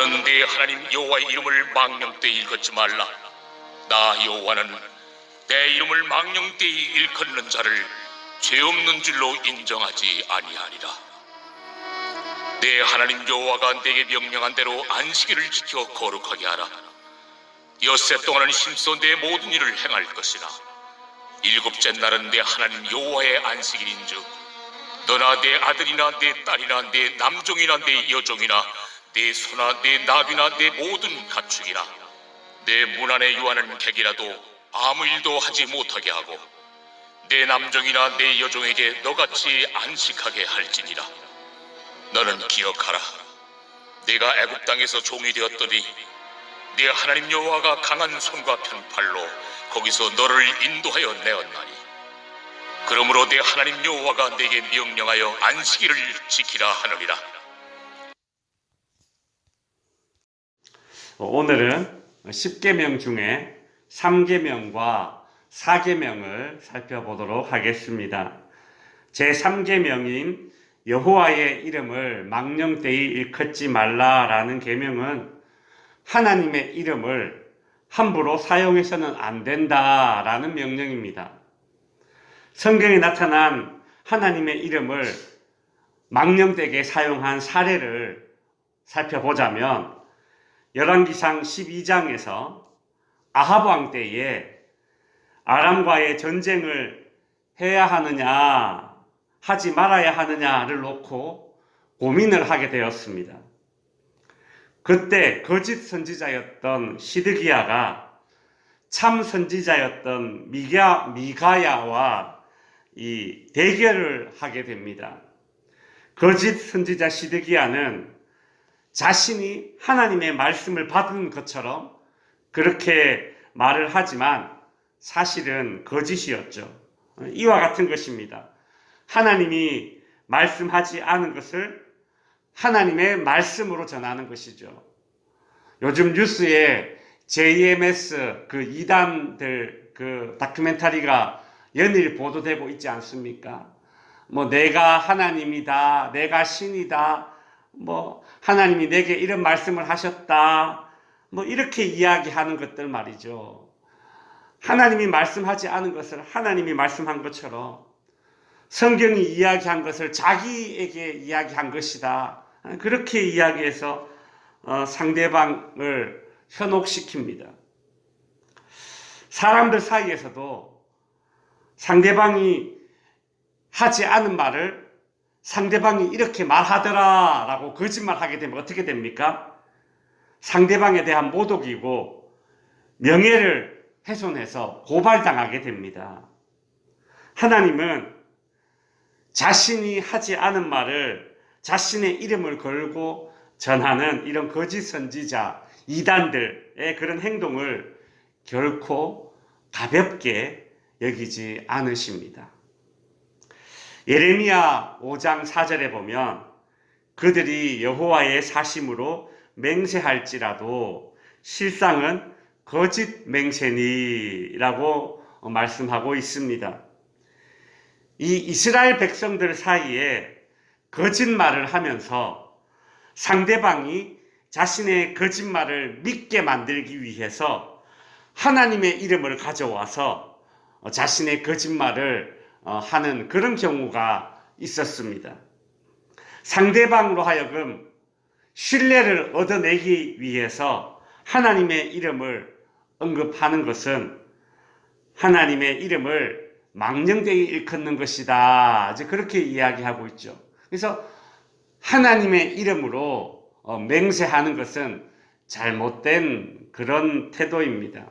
너는 내 하나님 여호와의 이름을 망령되이 일컫지 말라. 나 여호와는 내 이름을 망령되이 일컫는 자를 죄 없는 줄로 인정하지 아니하리라. 내 하나님 여호와가 내게 명령한 대로 안식일을 지켜 거룩하게 하라. 엿새 동안은 힘써 내 모든 일을 행할 것이나 일곱째 날은 내 하나님 여호와의 안식일인즉 너나 내 아들이나 내 딸이나 내 남종이나 내 여종이나 내 소나 내 나귀나 내 모든 가축이나 내 문 안에 유하는 객이라도 아무 일도 하지 못하게 하고 내 남종이나 내 여종에게 너같이 안식하게 할지니라. 너는 기억하라. 네가 애굽 땅에서 종이 되었더니 네 하나님 여호와가 강한 손과 편팔로 거기서 너를 인도하여 내었나니 그러므로 네 하나님 여호와가 네게 명령하여 안식일을 지키라 하느니라. 오늘은 10계명 중에 3계명과 4계명을 살펴보도록 하겠습니다. 제3계명인 여호와의 이름을 망령되이 일컫지 말라라는 계명은 하나님의 이름을 함부로 사용해서는 안 된다라는 명령입니다. 성경에 나타난 하나님의 이름을 망령되게 사용한 사례를 살펴보자면 열왕기상 12장에서 아합 왕 때에 아람과의 전쟁을 해야 하느냐 하지 말아야 하느냐를 놓고 고민을 하게 되었습니다. 그때 거짓 선지자였던 시드기야가 참 선지자였던 미가야와 이 대결을 하게 됩니다. 거짓 선지자 시드기야는 자신이 하나님의 말씀을 받은 것처럼 그렇게 말을 하지만 사실은 거짓이었죠. 이와 같은 것입니다. 하나님이 말씀하지 않은 것을 하나님의 말씀으로 전하는 것이죠. 요즘 뉴스에 JMS 그 이단들 그 다큐멘터리가 연일 보도되고 있지 않습니까? 뭐 내가 하나님이다, 내가 신이다, 뭐 하나님이 내게 이런 말씀을 하셨다, 뭐 이렇게 이야기하는 것들 말이죠. 하나님이 말씀하지 않은 것을 하나님이 말씀한 것처럼 성경이 이야기한 것을 자기에게 이야기한 것이다. 그렇게 이야기해서 상대방을 현혹시킵니다. 사람들 사이에서도 상대방이 하지 않은 말을 상대방이 이렇게 말하더라 라고 거짓말하게 되면 어떻게 됩니까? 상대방에 대한 모독이고 명예를 훼손해서 고발당하게 됩니다. 하나님은 자신이 하지 않은 말을 자신의 이름을 걸고 전하는 이런 거짓 선지자, 이단들의 그런 행동을 결코 가볍게 여기지 않으십니다. 예레미야 5장 4절에 보면 그들이 여호와의 사심으로 맹세할지라도 실상은 거짓 맹세니라고 말씀하고 있습니다. 이 이스라엘 백성들 사이에 거짓말을 하면서 상대방이 자신의 거짓말을 믿게 만들기 위해서 하나님의 이름을 가져와서 자신의 거짓말을 하는 그런 경우가 있었습니다. 상대방으로 하여금 신뢰를 얻어내기 위해서 하나님의 이름을 언급하는 것은 하나님의 이름을 망령되이 일컫는 것이다. 이제 그렇게 이야기하고 있죠. 그래서 하나님의 이름으로 맹세하는 것은 잘못된 그런 태도입니다.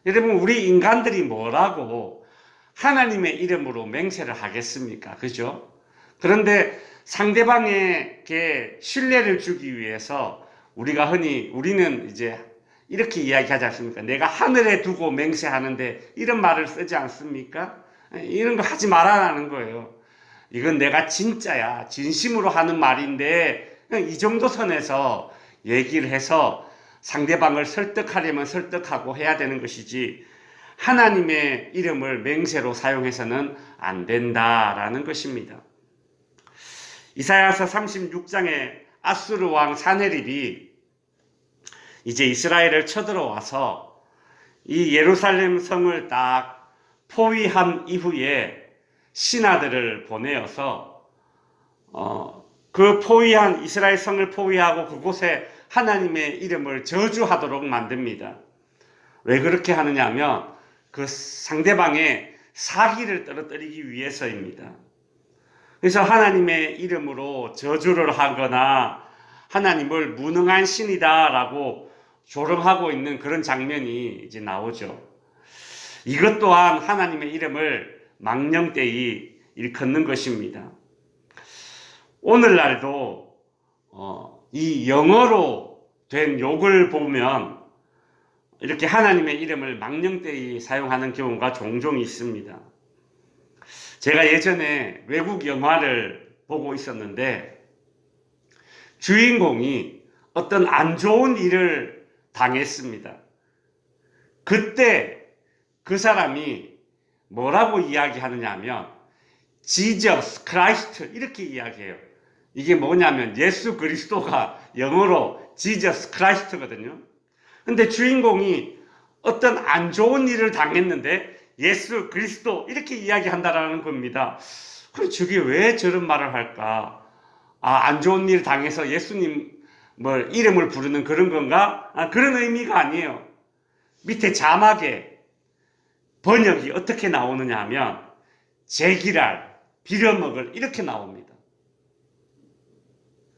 여러분, 우리 인간들이 뭐라고 하나님의 이름으로 맹세를 하겠습니까? 그죠? 그런데 상대방에게 신뢰를 주기 위해서 우리는 이제 이렇게 이야기하지 않습니까? 내가 하늘에 두고 맹세하는데 이런 말을 쓰지 않습니까? 이런 거 하지 말아라는 거예요. 이건 내가 진짜야, 진심으로 하는 말인데 이 정도 선에서 얘기를 해서 상대방을 설득하려면 설득하고 해야 되는 것이지 하나님의 이름을 맹세로 사용해서는 안 된다라는 것입니다. 이사야서 36장에 아수르 왕 사네립이 이제 이스라엘을 쳐들어와서 이 예루살렘 성을 딱 포위한 이후에 신하들을 보내어서 그 포위한 이스라엘 성을 포위하고 그곳에 하나님의 이름을 저주하도록 만듭니다. 왜 그렇게 하느냐 하면 그 상대방의 사기를 떨어뜨리기 위해서입니다. 그래서 하나님의 이름으로 저주를 하거나 하나님을 무능한 신이다라고 조롱하고 있는 그런 장면이 이제 나오죠. 이것 또한 하나님의 이름을 망령되이 일컫는 것입니다. 오늘날도 이 영어로 된 욕을 보면 이렇게 하나님의 이름을 망령되이 사용하는 경우가 종종 있습니다. 제가 예전에 외국 영화를 보고 있었는데 주인공이 어떤 안 좋은 일을 당했습니다. 그때 그 사람이 뭐라고 이야기하느냐 하면 Jesus Christ 이렇게 이야기해요. 이게 뭐냐면 예수 그리스도가 영어로 Jesus Christ거든요. 근데 주인공이 어떤 안 좋은 일을 당했는데 예수 그리스도 이렇게 이야기한다라는 겁니다. 그래 저게 왜 저런 말을 할까? 안 좋은 일 당해서 예수님 이름을 부르는 그런 건가? 그런 의미가 아니에요. 밑에 자막에 번역이 어떻게 나오느냐 하면 제기랄, 빌어먹을 이렇게 나옵니다.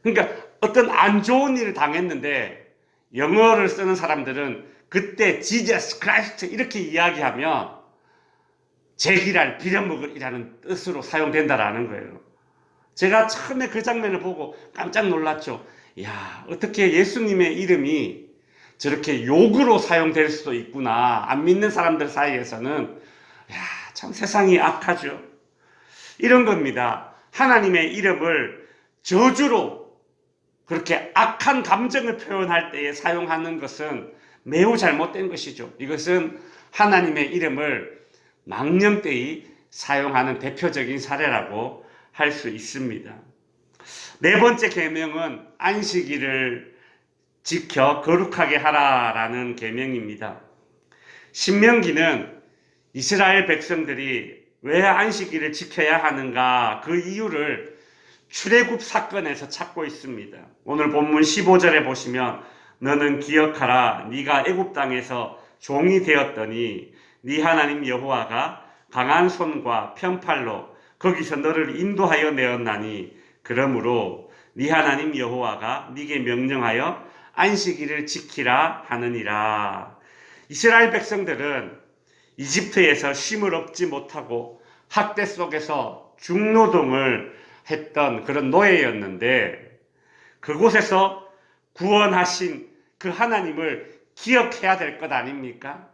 그러니까 어떤 안 좋은 일을 당했는데 영어를 쓰는 사람들은 그때 Jesus Christ 이렇게 이야기하면 제기랄, 빌어먹을이라는 뜻으로 사용된다라는 거예요. 제가 처음에 그 장면을 보고 깜짝 놀랐죠. 야, 어떻게 예수님의 이름이 저렇게 욕으로 사용될 수도 있구나. 안 믿는 사람들 사이에서는 야, 참 세상이 악하죠. 이런 겁니다. 하나님의 이름을 저주로 그렇게 악한 감정을 표현할 때에 사용하는 것은 매우 잘못된 것이죠. 이것은 하나님의 이름을 망령되이 사용하는 대표적인 사례라고 할 수 있습니다. 네 번째 계명은 안식일을 지켜 거룩하게 하라라는 계명입니다. 신명기는 이스라엘 백성들이 왜 안식일을 지켜야 하는가 그 이유를 출애굽 사건에서 찾고 있습니다. 오늘 본문 15절에 보시면 너는 기억하라 네가 애굽 땅에서 종이 되었더니 네 하나님 여호와가 강한 손과 편팔로 거기서 너를 인도하여 내었나니 그러므로 네 하나님 여호와가 네게 명령하여 안식일을 지키라 하느니라. 이스라엘 백성들은 이집트에서 쉼을 얻지 못하고 학대 속에서 중노동을 했던 그런 노예였는데 그곳에서 구원하신 그 하나님을 기억해야 될 것 아닙니까?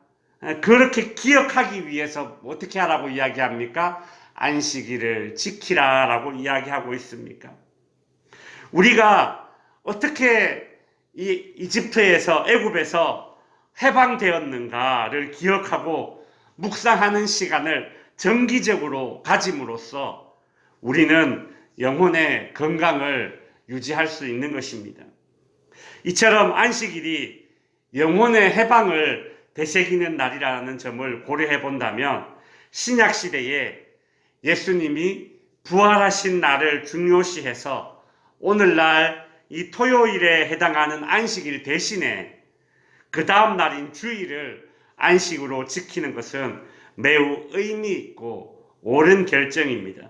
그렇게 기억하기 위해서 어떻게 하라고 이야기합니까? 안식일을 지키라라고 이야기하고 있습니까? 우리가 어떻게 이 이집트에서 애굽에서 해방되었는가를 기억하고 묵상하는 시간을 정기적으로 가짐으로써 우리는 영혼의 건강을 유지할 수 있는 것입니다. 이처럼 안식일이 영혼의 해방을 되새기는 날이라는 점을 고려해 본다면 신약 시대에 예수님이 부활하신 날을 중요시해서 오늘날 이 토요일에 해당하는 안식일 대신에 그 다음 날인 주일을 안식으로 지키는 것은 매우 의미 있고 옳은 결정입니다.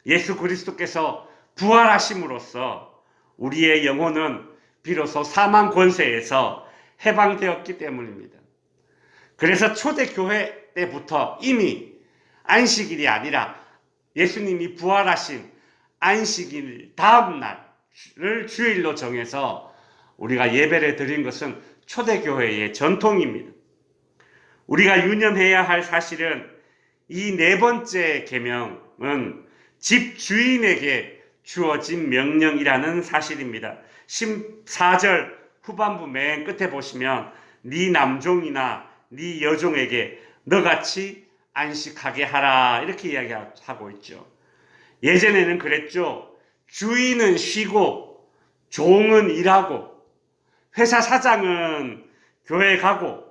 예수 그리스도께서 부활하심으로써 우리의 영혼은 비로소 사망 권세에서 해방되었기 때문입니다. 그래서 초대교회 때부터 이미 안식일이 아니라 예수님이 부활하신 안식일 다음 날을 주일로 정해서 우리가 예배를 드린 것은 초대교회의 전통입니다. 우리가 유념해야 할 사실은 이 네 번째 계명은 집주인에게 주어진 명령이라는 사실입니다. 14절 후반부 맨 끝에 보시면 네 남종이나 네 여종에게 너같이 안식하게 하라 이렇게 이야기하고 있죠. 예전에는 그랬죠. 주인은 쉬고 종은 일하고 회사 사장은 교회 가고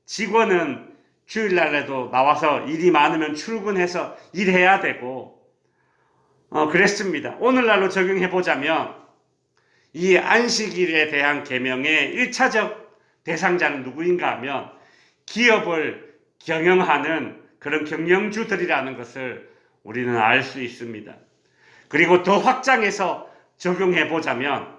직원은 주일날에도 나와서 일이 많으면 출근해서 일해야 되고 그랬습니다. 오늘날로 적용해 보자면 이 안식일에 대한 계명의 1차적 대상자는 누구인가 하면 기업을 경영하는 그런 경영주들이라는 것을 우리는 알 수 있습니다. 그리고 더 확장해서 적용해 보자면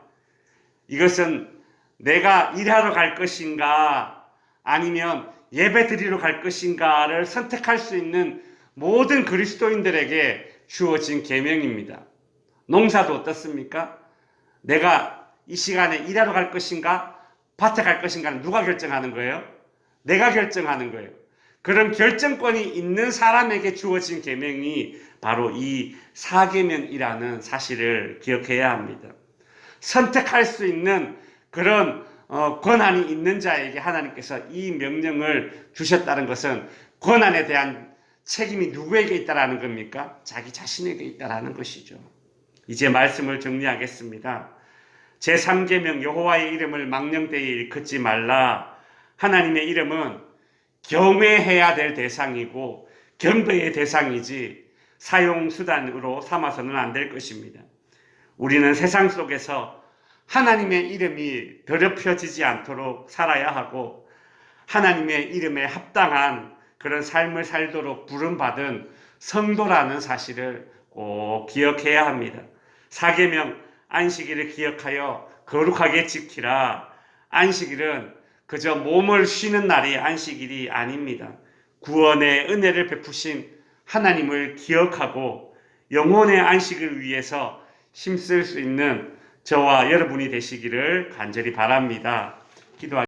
이것은 내가 일하러 갈 것인가 아니면 예배 드리러 갈 것인가를 선택할 수 있는 모든 그리스도인들에게 주어진 계명입니다. 농사도 어떻습니까? 내가 이 시간에 일하러 갈 것인가 밭에 갈 것인가는 누가 결정하는 거예요? 내가 결정하는 거예요. 그런 결정권이 있는 사람에게 주어진 계명이 바로 이 사계명이라는 사실을 기억해야 합니다. 선택할 수 있는 그런 권한이 있는 자에게 하나님께서 이 명령을 주셨다는 것은 권한에 대한 책임이 누구에게 있다라는 겁니까? 자기 자신에게 있다라는 것이죠. 이제 말씀을 정리하겠습니다. 제3계명 여호와의 이름을 망령되이 일컫지 말라. 하나님의 이름은 경외해야 될 대상이고 경배의 대상이지 사용수단으로 삼아서는 안 될 것입니다. 우리는 세상 속에서 하나님의 이름이 더럽혀지지 않도록 살아야 하고 하나님의 이름에 합당한 그런 삶을 살도록 부름받은 성도라는 사실을 꼭 기억해야 합니다. 사계명 안식일을 기억하여 거룩하게 지키라. 안식일은 그저 몸을 쉬는 날이 안식일이 아닙니다. 구원의 은혜를 베푸신 하나님을 기억하고 영혼의 안식을 위해서 힘쓸 수 있는 저와 여러분이 되시기를 간절히 바랍니다. 기도하겠습니다.